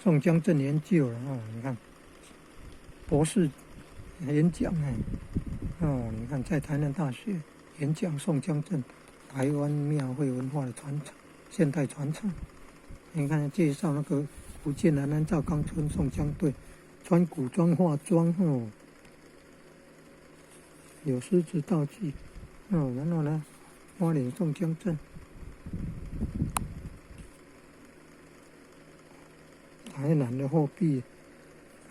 宋江镇研究了哦，你看博士演讲哎，哦，你看在台南大学演讲宋江镇台湾庙会文化的传承，现代传承。你看介绍那个福建南安赵冈村宋江队穿古装化妆哦，有狮子道具哦，然后呢，花莲宋江镇。台南的货币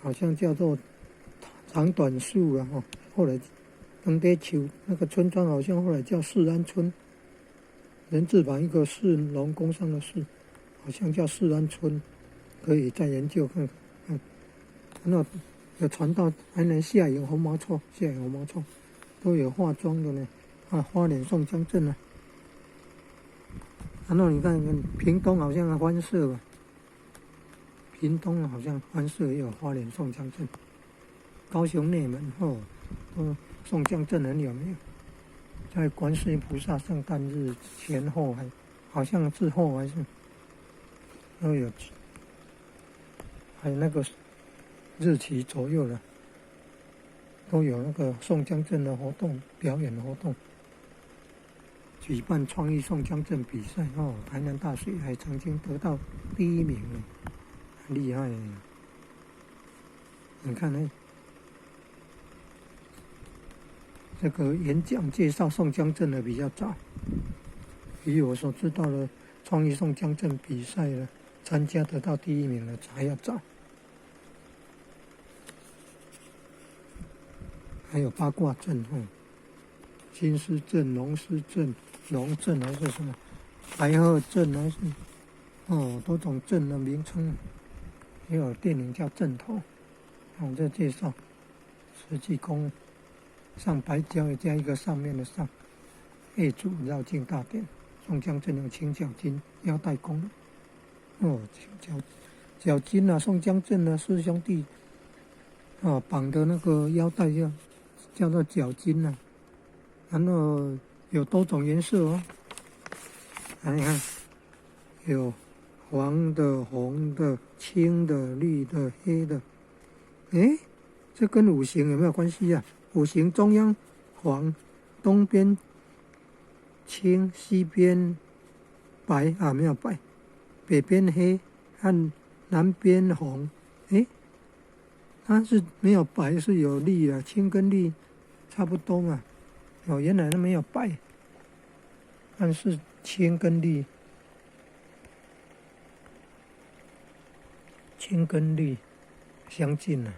好像叫做长短树啊，后来登地球那个村庄好像后来叫士安村，人字旁一个士，农工商的士，好像叫士安村，可以再研究看看。然后有传到台南下营红毛厝，下营红毛厝都有化妆的呢，花莲宋江镇啊。然后你看屏东好像欢社吧。屏东好像欢社也有花莲宋江镇，高雄内门宋江镇很有名，在观世音菩萨圣诞日前后好像之后还是都有，还有那个日期左右了，都有那个宋江镇的活动表演活动，举办创意宋江镇比赛哦，台南大学还曾经得到第1名呢。厉害！你看呢？这个演讲介绍宋江镇的比较早，比我所知道的创意宋江镇比赛了，参加得到第1名的还要早。还有八卦阵金狮阵、龙狮阵、龙阵还是什么白鹤阵还是多种阵的名称。也有电影叫《阵头》，我这介绍实际功上白胶加一个上面的上，业主绕境大典，宋江镇用青脚筋腰带功脚筋啊，宋江镇的师兄弟绑的那个腰带叫做脚筋啊，然后有多种颜色哦，你看有黄的、红的、青的、绿的、黑的，这跟五行有没有关系啊？五行中央黄，东边青，西边白没有白，北边黑和南边红，它是没有白，是有绿的，青跟绿差不多嘛。原来它没有白，但是青跟绿。青跟绿相近啊。